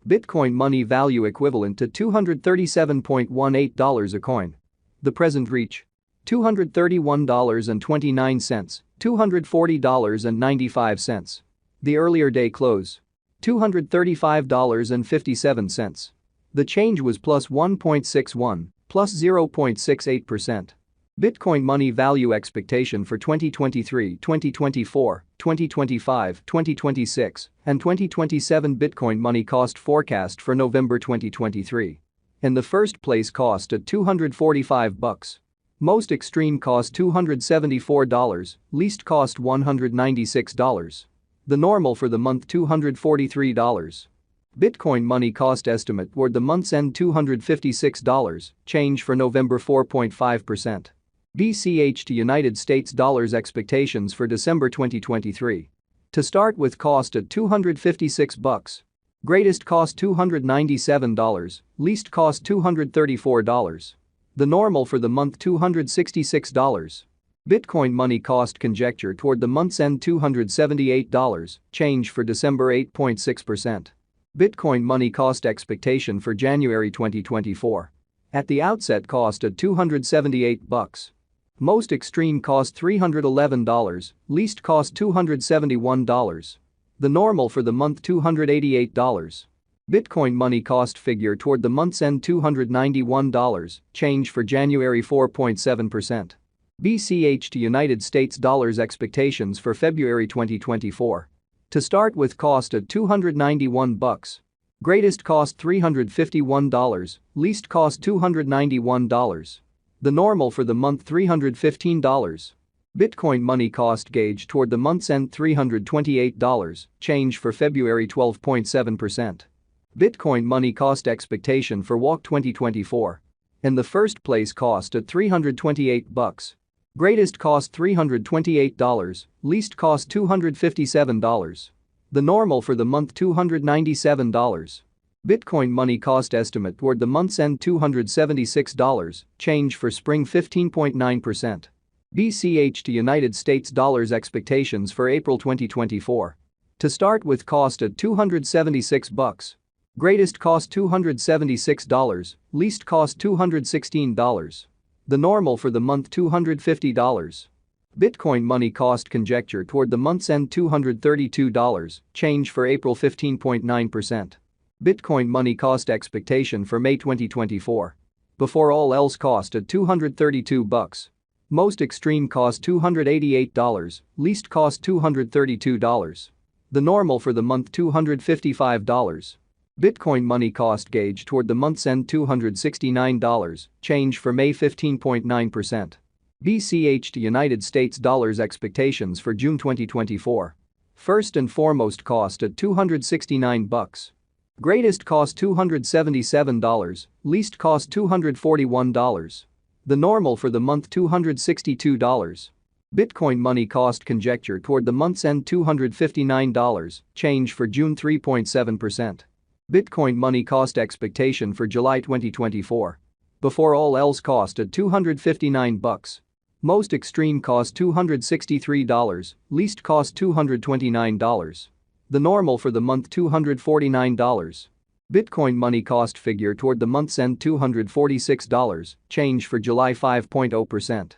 Bitcoin money value equivalent to $237.18 a coin. The present reach: $231.29, $240.95. The earlier day close: $235.57. The change was plus 1.61, plus 0.68%. Bitcoin money value expectation for 2023, 2024, 2025, 2026, and 2027. Bitcoin money cost forecast for November 2023. In the first place, cost at $245. Most extreme cost $274, least cost $196. The normal for the month $243. Bitcoin money cost estimate toward the month's end $256, change for November 4.5%. BCH to United States dollars expectations for December 2023. To start with, cost at $256. Greatest cost $297, least cost $234. The normal for the month $266. Bitcoin money cost conjecture toward the month's end $278, change for December 8.6%. Bitcoin money cost expectation for January 2024. At the outset, cost at $278. Most extreme cost $311, least cost $271. The normal for the month $288. Bitcoin money cost figure toward the month's end $291, change for January 4.7%. BCH to United States dollars expectations for February 2024. To start with, cost at $291. Greatest cost $351, least cost $291. The normal for the month $315. Bitcoin money cost gauge toward the month's end $328, change for February 12.7%. Bitcoin money cost expectation for WOC 2024. In the first place, cost at $328. Greatest cost $328, least cost $257. The normal for the month $297. Bitcoin money cost estimate toward the month's end $276, change for spring 15.9%. BCH to United States dollars expectations for April 2024. To start with, cost at $276. Greatest cost $276, least cost $216. The normal for the month $250. Bitcoin money cost conjecture toward the month's end $232, change for April 15.9%. Bitcoin money cost expectation for May 2024. Before all else, cost at $232. Most extreme cost $288, least cost $232. The normal for the month $255. Bitcoin money cost gauge toward the month's end $269, change for May 15.9%. BCH to United States dollars expectations for June 2024. First and foremost, cost at $269. Greatest cost $277, least cost $241. The normal for the month $262. Bitcoin money cost conjecture toward the month's end $259, change for June 3.7%. Bitcoin money cost expectation for July 2024. Before all else, cost at $259. Most extreme cost $263, least cost $229. The normal for the month $249. Bitcoin money cost figure toward the month's end $246, change for July 5.0%.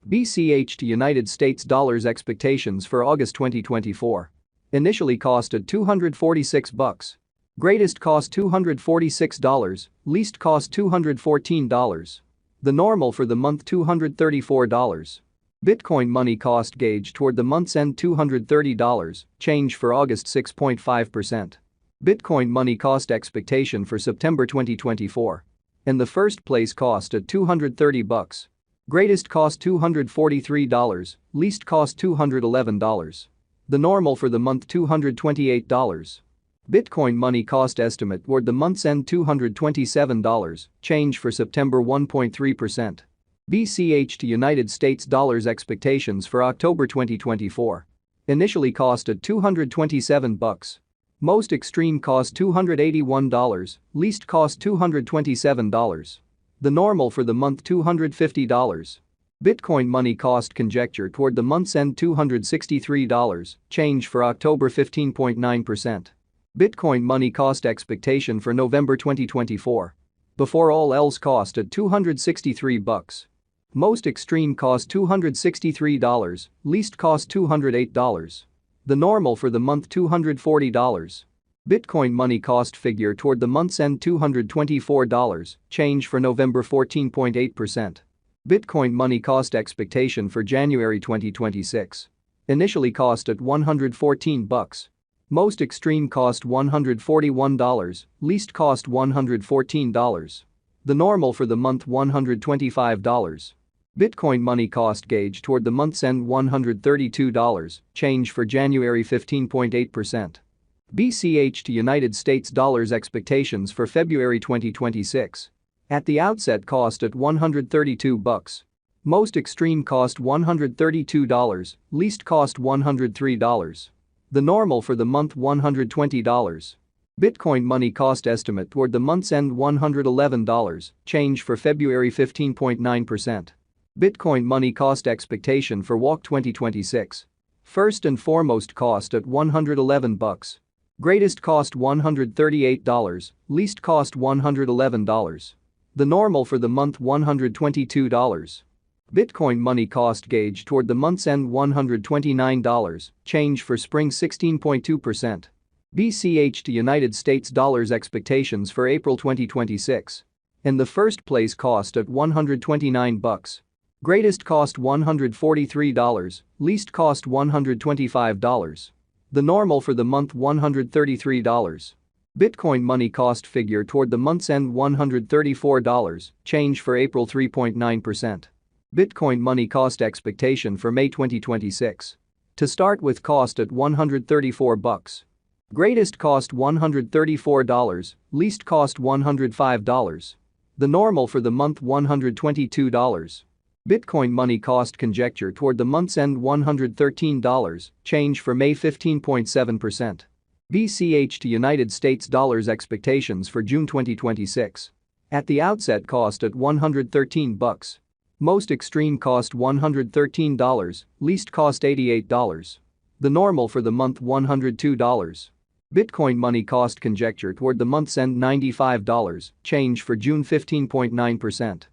BCH to United States dollars expectations for August 2024. Initially cost at $246. Greatest cost $246, least cost $214. The normal for the month $234. Bitcoin money cost gauge toward the month's end $230, change for August 6.5%. Bitcoin money cost expectation for September 2024. In the first place, cost at $230. Greatest cost $243, least cost $211. The normal for the month $228. Bitcoin money cost estimate toward the month's end $227, change for September 1.3%. BCH to United States dollars expectations for October 2024. Initially cost at $227. Most extreme cost $281, least cost $227. The normal for the month $250. Bitcoin money cost conjecture toward the month's end $263, change for October 15.9%. Bitcoin money cost expectation for November 2024. Before all else cost at $263. Most extreme cost $263, least cost $208. The normal for the month $240. Bitcoin money cost figure toward the month's end $224, change for November 14.8%. Bitcoin money cost expectation for January 2026. Initially cost at $114. Most extreme cost $141, least cost $114. The normal for the month $125. Bitcoin money cost gauge toward the month's end $132, change for January 15.8%. BCH to United States dollars expectations for February 2026. At the outset cost at $132. Most extreme cost $132, least cost $103. The normal for the month $120. Bitcoin money cost estimate toward the month's end $111, change for February 15.9%. Bitcoin money cost expectation for WAC 2026. First and foremost cost at $111. Greatest cost $138, least cost $111. The normal for the month $122. Bitcoin money cost gauge toward the month's end $129, change for spring 16.2%. BCH to United States dollars expectations for April 2026. In the first place cost at $129. Greatest cost $143, least cost $125. The normal for the month $133. Bitcoin money cost figure toward the month's end $134, change for April 3.9%. Bitcoin money cost expectation for May 2026. To start with cost at $134. Greatest cost $134, least cost $105. The normal for the month $122. Bitcoin money cost conjecture toward the month's end $113, change for May 15.7%. BCH to United States dollars expectations for June 2026. At the outset cost at $113. Most extreme cost $113, least cost $88. The normal for the month $102. Bitcoin money cost conjecture toward the month's end $95, change for June 15.9%.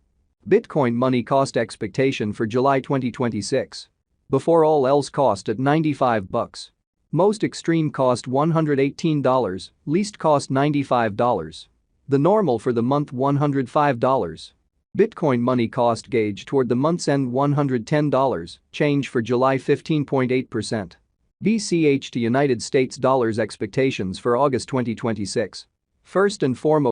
Bitcoin money cost expectation for July 2026. Before all else cost at $95. Most extreme cost $118, least cost $95. The normal for the month $105. Bitcoin money cost gauge toward the month's end $110, change for July 15.8%. BCH to United States dollars expectations for August 2026. First and foremost